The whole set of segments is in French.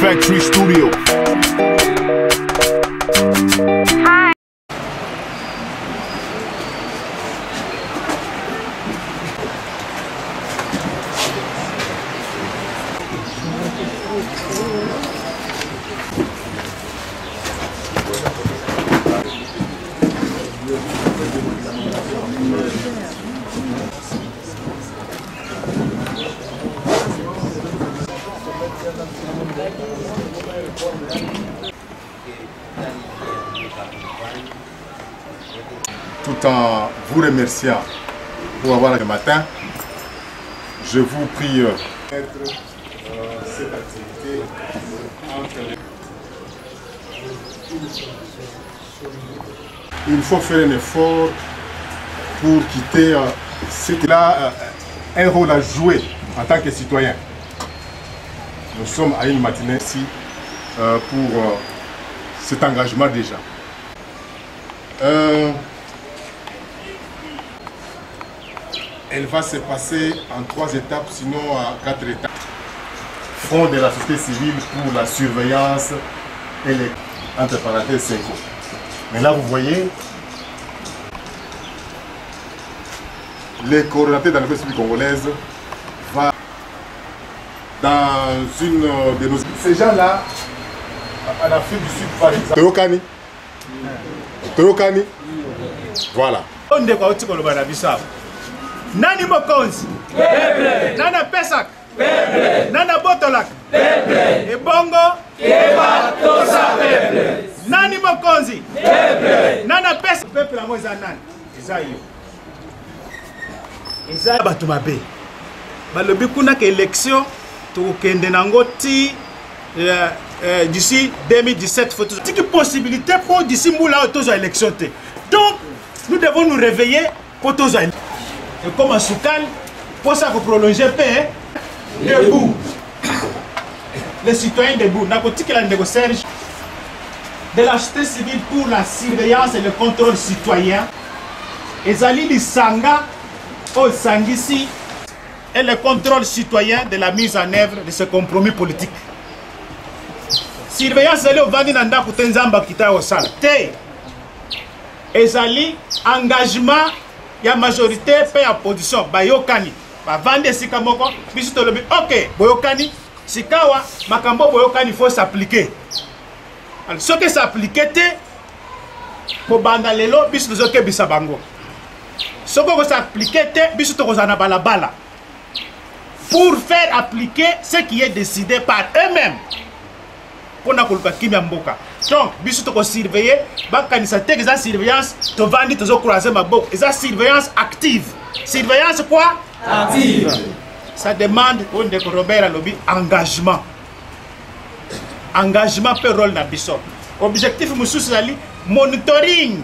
Factory Studio. Tout en vous remerciant pour avoir le matin, je vous prie d'être cette activité entre les... Il faut faire un effort pour quitter ce qu'il a un rôle à jouer en tant que citoyen. Nous sommes à une matinée ici pour cet engagement déjà. Elle va se passer en 3 étapes, sinon à 4 étapes. Front de la société civile pour la surveillance et les entre parenthèses 5 ans. Mais là, vous voyez, les coordonnateurs de la République congolaise vont dans une de nos... Ces gens-là, à l'Afrique du Sud, par exemple. Toyokani. Toyokani. Voilà. Nani Mokonzi? Pepe. Nana Pesak? Pepe. Nana Botolak? Pepe. Et Bongo? Keba Tosa Pepe. Nani Mokonzi? Pepe. Nana Pesak? Pepe la moza nani? Isayo. Isayo Batumabe. Balobi kuna ke élection to kende nango ti d'ici 2017 faut toute possibilité pour d'ici moula autos élection. Donc nous devons nous réveiller pour tous élection. Et comme un soucal, pour ça vous prolonger paix, debout. Les citoyens debout. Nakotik la négociation de la société civile pour la surveillance et le contrôle citoyen. Et Zali Lissanga, au Sangisi, et le contrôle citoyen de la mise en œuvre de ce compromis politique. Surveillance Zali au Vandi Nanda Koutenzamba Kita au Sal. Et Zali, engagement. Il y a majorité paix à position bayokani ba vande sika moko biso to lobi OK boyokani sikawa makambo boyokani faut s'appliquer. Alors ce que s'appliquer te ko banda lelo biso zo ke bisa bango ce que s'appliquer te biso to kozana balabala pour faire appliquer ce qui est décidé par eux-mêmes pour na koluka kimya mboka. Donc, biso to surveiller, bakanisa te eza surveillance, to vandi to zo croiser maboko, eza surveillance active. Surveillance quoi? Active. Ça demande on de Robert lobby engagement. Engagement pe rôle na biso. Objectif mususu ali monitoring.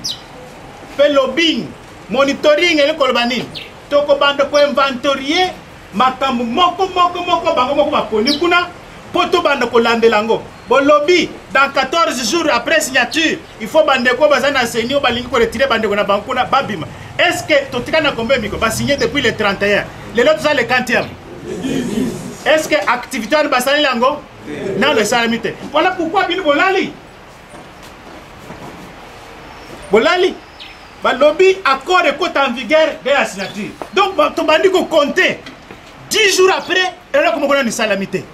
Pe lobbying, monitoring ele kolbani. To ko bande ko inventorier makambo moko bango moko baponi kuna poto bande ko landelango. Bon lobby, dans 14 jours après signature, il faut bandeko bazana seni balingi ko retirer bandeko na bankuna babima. Est-ce que totika na combien miko ba signé depuis le 31? Les autres ça le 40e. Est-ce que activité en basali lango? Non le salamité. Voilà pourquoi bino bolali. Bolali. Ba lobby accord est en vigueur de la signature. Donc to bandiko compter 10 jours après, et là comme on a une salamité.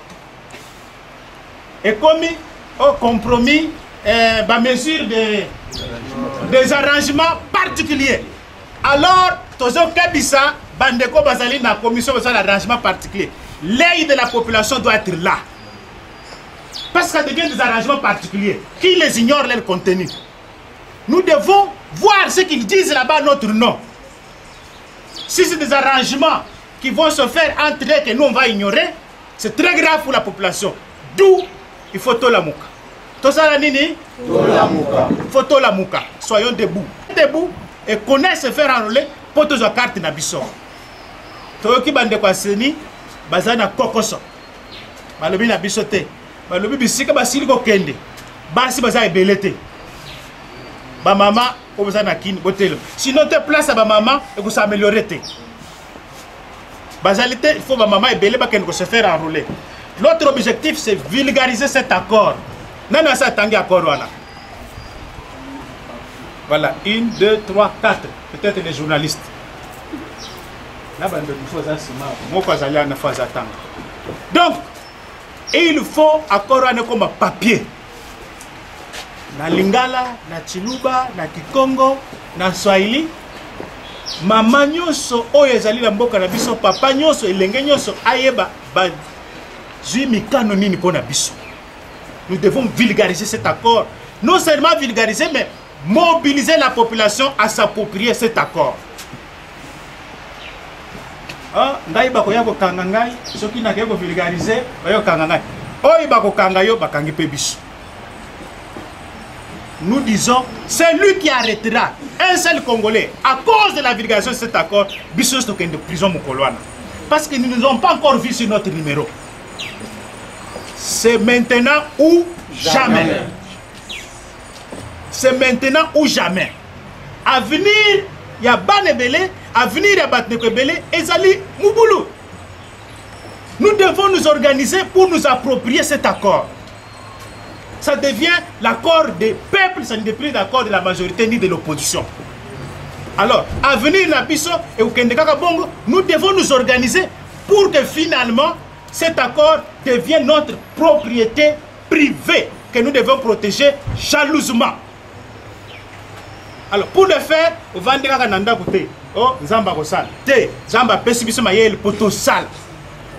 Et comme au compromis, mesure des arrangements particuliers. Alors, Tozo Kabisa, Bandeko Bazali, la commission de l'arrangement particulier. L'œil de la population doit être là. Parce que ça devient des arrangements particuliers. Qui les ignore leur contenu? Nous devons voir ce qu'ils disent là-bas, notre nom. Si c'est des arrangements qui vont se faire entre eux que nous on va ignorer, c'est très grave pour la population. D'où il faut tout la mouka. Tout ça la nini? Tout la mouka. Il faut tout la mouka. Soyons debout. Debout et connaissent se faire enrôler pour tous les cartes na biso. Toyoki bande kwa seni bazana kokoso. Balobi na biso te. Balobi bisika basili ko kende. Basi baza ebelete. Ba mama ko bazana kini botelo. Sinon te place ba mama et ko s'améliorer te. Bazalité il faut ba mama ebele ba kende ko se faire enrôler. L'autre objectif, c'est vulgariser cet accord. Nana sa tangi accord voilà. Voilà, 1, 2, 3, 4. Peut-être les journalistes. Donc, il faut accord comme papier. Na Lingala, na Chiluba, na Kikongo, na Swahili. Mama nyonso oyo ezali na mboka na biso, papa nyonso elenge nyonso ayeba ba zui mikano nini pona biso. Nous devons vulgariser cet accord. Non seulement vulgariser, mais mobiliser la population à s'approprier cet accord. Ah, ngai bako ya ko kanga ngai, soki na ko vulgariser, bayo kanga ngai. Oyo bako kanga yo bakangi pe biso. Nous disons, c'est lui qui arrêtera un seul Congolais à cause de la vulgarisation de cet accord. Biso stoken de prison Mukoloana. Parce que nous ne nous avons pas encore vu sur notre numéro. C'est maintenant ou jamais. C'est maintenant ou jamais. À venir, il y a Banebele, à venir, il y a Batnekebele, et Zali Mouboulou. Nous devons nous organiser pour nous approprier cet accord. Ça devient l'accord des peuples, ça ne devient plus l'accord de la majorité ni de l'opposition. Alors, à venir la Bisso et au Kendekaka Bongo, nous devons nous organiser pour que finalement cet accord devienne notre propriété privée que nous devons protéger jalousement. Alors, pour le faire, on va dire que oh, Zamba Rosal, Zamba Pessibiso Mayel, Poto Sal,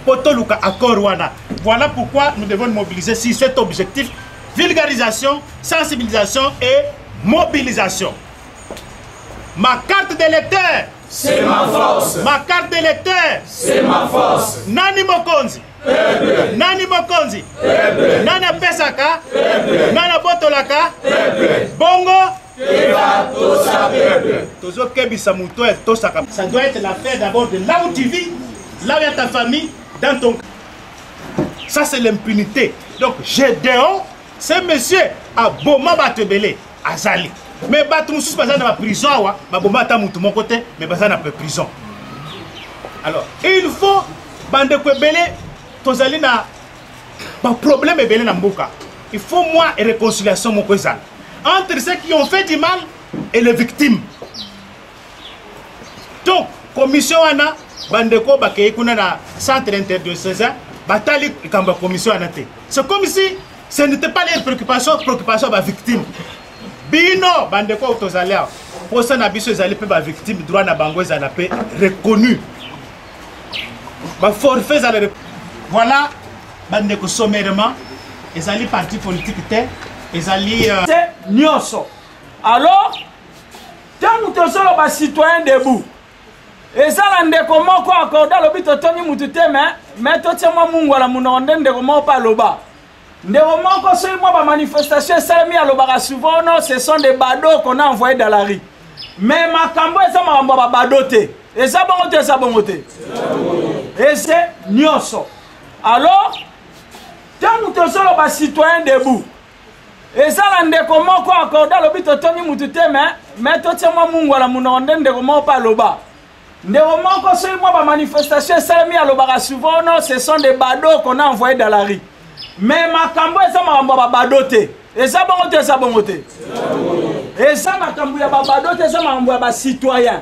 Poto Luka Accord Wana. Voilà pourquoi nous devons nous mobiliser sur cet objectif. Vulgarisation, sensibilisation et mobilisation. Ma carte d'électeur, c'est ma force. Ma carte d'électeur, c'est ma force. Nani Mokonzi, Nani Mokonzi, Nana Pesaka, Nana Botolaka, Bongo, ça doit être l'affaire d'abord de là où tu vis, là où il y a ta famille, dans ton... Ça c'est l'impunité. Donc Gédéon, ce monsieur a Boma Batebele, Azali. Mais Batumous pas dans la prison, Boma Tamutu mon côté, mais pas dans la prison. Alors, il faut Bandekwebele, Tozali na problème Ebele Namboka. Il faut moi et réconciliation mon cousin. Entre ceux qui ont fait du mal et les victimes. Donc, commission Anna, Bandeko Bakei Kuna centre interdit Batali Kamba commission Anate. C'est comme si ce n'était pas les préoccupations de la victime. Bino, Bandeko Tozalia, pour ça, Nabiso Zali peut la victime, droit na bango Zalape reconnu. Forfait Zalape. Voilà, Bandeko sommairement, les alliés partis politiques, les alliés. C'est Nyoso. Alors, tant que nous sommes citoyens debout, et ça, on a comment quoi accorder le but de Tony Moutouté, mais tout ça, moi, la mounonde de comment pas le bas. De moment que c'est moi, ma manifestation, ça mis à l'obara souvent, non, ce sont des badauds qu'on a envoyés dans la rue. Mais ma cambo, ça m'a badoté. Et ça, bon, ça, bon, côté. Et c'est Nyoso. Alors, tant que nous sommes citoyens debout, et ça, on a comment quoi accorder le but de Tony Moutouté, mais tout ça, moi, la mounonde de comment pas le bas. De moment que c'est moi, ma manifestation, ça mis à l'obara souvent, non, ce sont des badauds qu'on a envoyés dans la rue. Mais ma cambo, ça m'a badoté. Et ça, bon, ça, bon, côté. Et ça, ma cambo, ya badoté, ça m'a citoyen.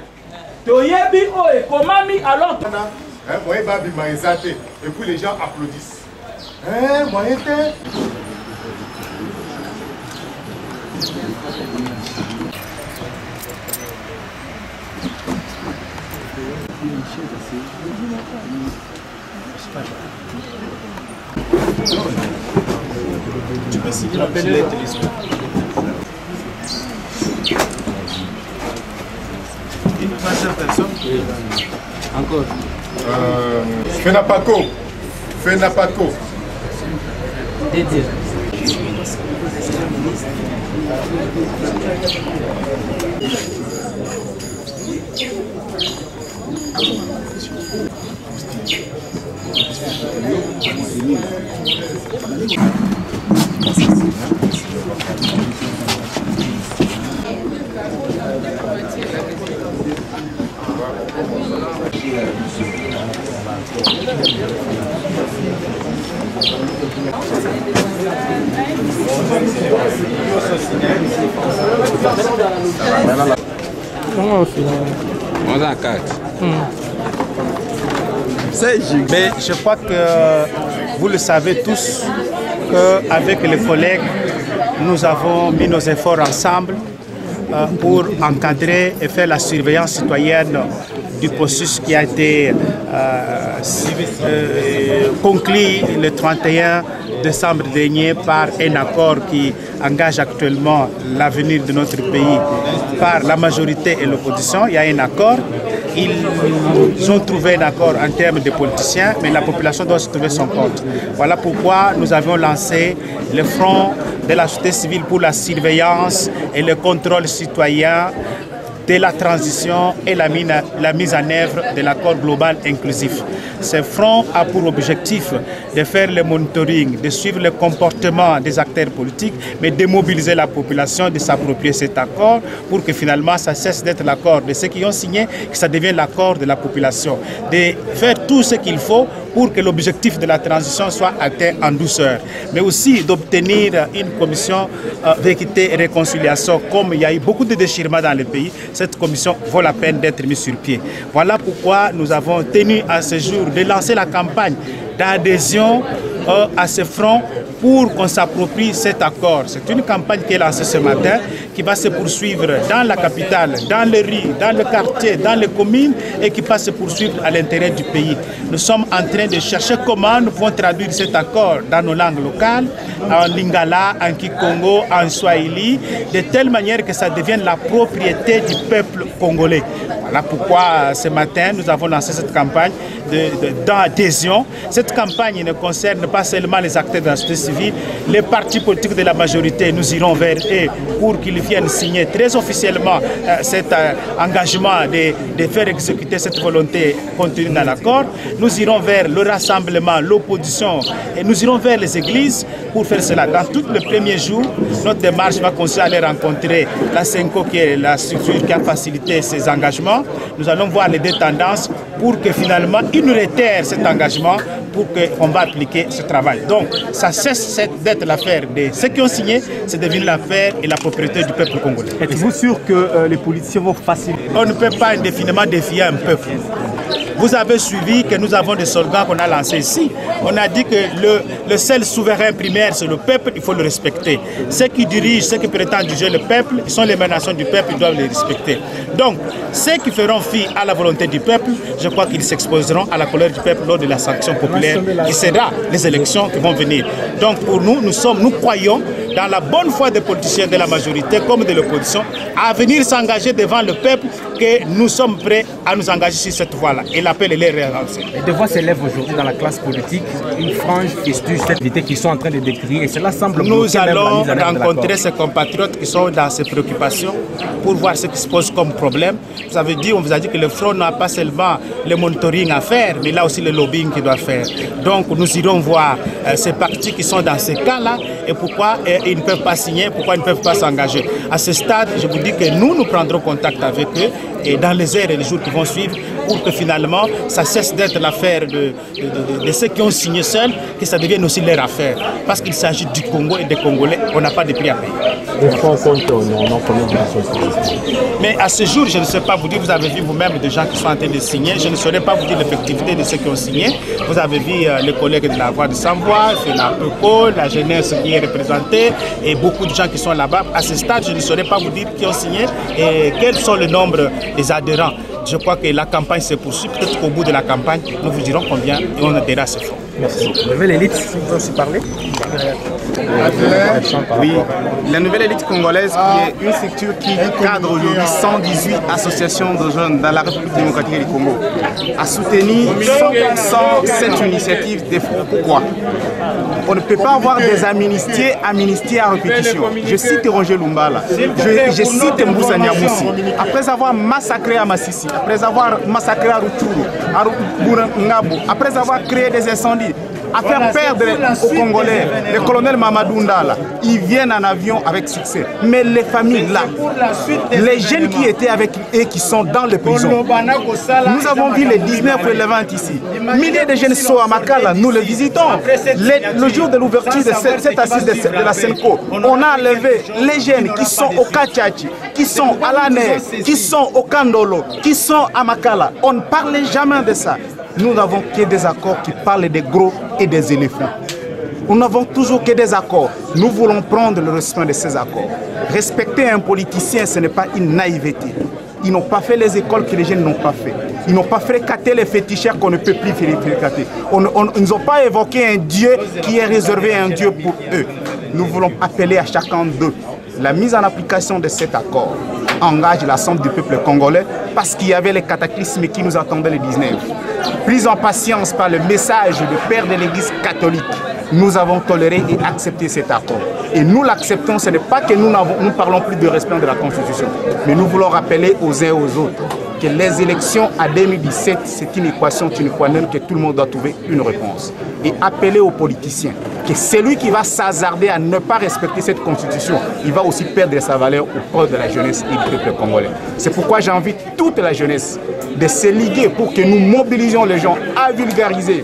Toyebi, oh, et comment mi alors. Moyen babi m'a exalté. Et puis les gens applaudissent. Moyen t'es. Tu peux signer la belle lettre. Une troisième personne. Encore. Fenapaco. Fenapaco. Dédié. Mais je crois que vous le savez tous qu'avec les collègues, nous avons mis nos efforts ensemble pour encadrer et faire la surveillance citoyenne du processus qui a été conclu le 31 décembre dernier par un accord qui engage actuellement l'avenir de notre pays par la majorité et l'opposition. Il y a un accord. Ils ont trouvé un accord en termes de politiciens, mais la population doit se trouver son compte. Voilà pourquoi nous avons lancé le Front de la société civile pour la surveillance et le contrôle citoyen de la transition et la mise en œuvre de l'accord global inclusif. Ce front a pour objectif de faire le monitoring, de suivre le comportement des acteurs politiques, mais de mobiliser la population, de s'approprier cet accord pour que finalement ça cesse d'être l'accord de ceux qui ont signé, que ça devienne l'accord de la population. De faire tout ce qu'il faut pour que l'objectif de la transition soit atteint en douceur, mais aussi d'obtenir une commission d'équité et réconciliation. Comme il y a eu beaucoup de déchirements dans le pays, cette commission vaut la peine d'être mise sur pied. Voilà pourquoi nous avons tenu à ce jour de lancer la campagne d'adhésion à ce front pour qu'on s'approprie cet accord. C'est une campagne qui est lancée ce matin, qui va se poursuivre dans la capitale, dans les rues, dans le quartier, dans les communes et qui va se poursuivre à l'intérieur du pays. Nous sommes en train de chercher comment nous pouvons traduire cet accord dans nos langues locales, en lingala, en kikongo, en swahili, de telle manière que ça devienne la propriété du peuple congolais. Voilà pourquoi ce matin nous avons lancé cette campagne d'adhésion. Cette campagne ne concerne pas seulement les acteurs de la société civile, les partis politiques de la majorité, nous irons vers eux pour qu'ils viennent signer très officiellement cet engagement de faire exécuter cette volonté contenue dans l'accord. Nous irons vers le rassemblement, l'opposition et nous irons vers les églises pour faire cela. Dans tout le premier jour, notre démarche va consister à aller rencontrer la SENCO qui est la structure qui a facilité ces engagements. Nous allons voir les deux tendances pour que finalement ils nous réitèrent cet engagement pour qu'on va appliquer ce travail. Donc ça cesse d'être l'affaire de ceux qui ont signé, c'est devenu l'affaire et la propriété du peuple congolais. Êtes-vous sûr que les politiciens vont faciliter? On ne peut pas indéfiniment défier un peuple. Vous avez suivi que nous avons des slogans qu'on a lancés ici. On a dit que le seul souverain primaire, c'est le peuple, il faut le respecter. Ceux qui dirigent, ceux qui prétendent diriger le peuple, ils sont l'émanation du peuple, ils doivent les respecter. Donc, ceux qui feront fi à la volonté du peuple, je crois qu'ils s'exposeront à la colère du peuple lors de la sanction populaire qui sera les élections qui vont venir. Donc, pour nous, nous croyons dans la bonne foi des politiciens de la majorité comme de l'opposition à venir s'engager devant le peuple, que nous sommes prêts à nous engager sur cette voie-là. Et l'appel est réalisé. Et de voir s'élève aujourd'hui dans la classe politique une frange festive, cette idée qu'ils sont en train de décrire, et cela semble... Nous allons rencontrer ces compatriotes qui sont dans ces préoccupations pour voir ce qui se pose comme problème. Vous avez dit, on vous a dit que le front n'a pas seulement le monitoring à faire, mais là aussi le lobbying qu'il doit faire. Donc nous irons voir ces partis qui sont dans ces cas-là et pourquoi ils ne peuvent pas signer, pourquoi ils ne peuvent pas s'engager. À ce stade, je vous dis que nous prendrons contact avec eux et dans les heures et les jours qui vont suivre pour que finalement ça cesse d'être l'affaire de ceux qui ont signé seuls, que ça devienne aussi leur affaire. Parce qu'il s'agit du Congo et des Congolais, on n'a pas de prix à payer. Mais à ce jour, je ne sais pas vous dire, vous avez vu vous-même des gens qui sont en train de signer, je ne saurais pas vous dire l'effectivité de ceux qui ont signé. Vous avez vu les collègues de la Voix de Sans-Voix, la PECO, la jeunesse qui est représentée et beaucoup de gens qui sont là-bas. À ce stade, je ne saurais pas vous dire qui ont signé et quels sont le nombre des adhérents. Je crois que la campagne se poursuit. Peut-être qu'au bout de la campagne, nous vous dirons combien on adhérera à ce fonds. Merci. La nouvelle élite, si vous pouvez aussi parler. Oui, la nouvelle élite congolaise qui est une structure qui cadre aujourd'hui 118 associations de jeunes dans la République démocratique du Congo a soutenu 100% cette initiative des fonds. Pourquoi? On ne peut pas avoir des amnistiés à répétition. Je cite Roger Lumbala, je cite Mboussa Niamoussi. Après avoir massacré à Massissi, après avoir massacré à Rutshuru, à Ngabo, après avoir créé des incendies, à faire perdre aux Congolais. Le colonel Mamadou Ndala, ils viennent en avion avec succès. Mais les familles là, les jeunes qui étaient avec eux, qui sont dans les prisons, nous avons vu les 19 relevants ici. Milliers de jeunes sont à Makala, nous les visitons. Le jour de l'ouverture de cette assise de la Senko, on a enlevé les jeunes qui sont au Kachachi, qui sont à l'Aner, qui sont au Kandolo, qui sont à Makala. On ne parlait jamais de ça. Nous n'avons que des accords qui parlent des gros et des éléphants. Nous n'avons toujours que des accords. Nous voulons prendre le respect de ces accords. Respecter un politicien, ce n'est pas une naïveté. Ils n'ont pas fait les écoles que les jeunes n'ont pas fait. Ils n'ont pas fréquenté les féticheurs qu'on ne peut plus fréquenter. Ils n'ont pas évoqué un Dieu qui est réservé à un Dieu pour eux. Nous voulons appeler à chacun d'eux. La mise en application de cet accord engage l'ensemble du peuple congolais parce qu'il y avait les cataclysmes qui nous attendaient le 19. Pris en patience par le message du Père de l'Église catholique, nous avons toléré et accepté cet accord. Et nous l'acceptons, ce n'est pas que nous ne parlons plus de respect de la Constitution, mais nous voulons rappeler aux uns et aux autres que les élections à 2017, c'est une équation que tout le monde doit trouver une réponse. Et appeler aux politiciens que celui qui va s'hasarder à ne pas respecter cette Constitution, il va aussi perdre sa valeur au cœur de la jeunesse et du peuple congolais. C'est pourquoi j'invite toute la jeunesse de se liguer pour que nous mobilisions les gens à vulgariser.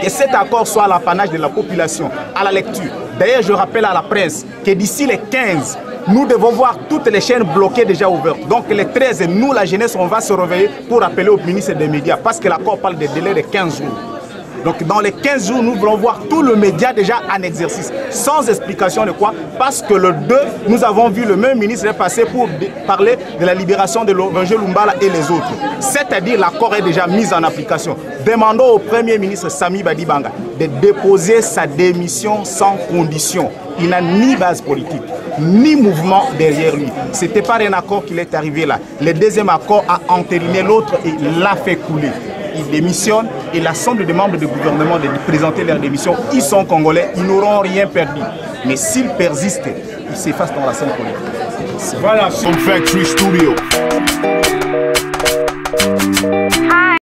Que cet accord soit à l'apanage de la population, à la lecture. D'ailleurs, je rappelle à la presse que d'ici les 15, nous devons voir toutes les chaînes bloquées déjà ouvertes. Donc les 13, nous, la jeunesse, on va se réveiller pour appeler au ministre des médias parce que l'accord parle des délais de 15 jours. Donc dans les 15 jours, nous voulons voir tout le média déjà en exercice, sans explication de quoi. Parce que le 2, nous avons vu le même ministre passer pour parler de la libération de Laurent Lumbala et les autres. C'est-à-dire l'accord est déjà mis en application. Demandons au Premier ministre Sami Badibanga de déposer sa démission sans condition. Il n'a ni base politique, ni mouvement derrière lui. Ce n'était pas un accord qu'il est arrivé là. Le deuxième accord a entériné l'autre et l'a fait couler. Il démissionne et l'ensemble des membres du gouvernement de présenter leur démission. Ils sont congolais, ils n'auront rien perdu. Mais s'ils persistent, ils s'effacent dans la scène politique. Voilà, Factory Studio. Hi.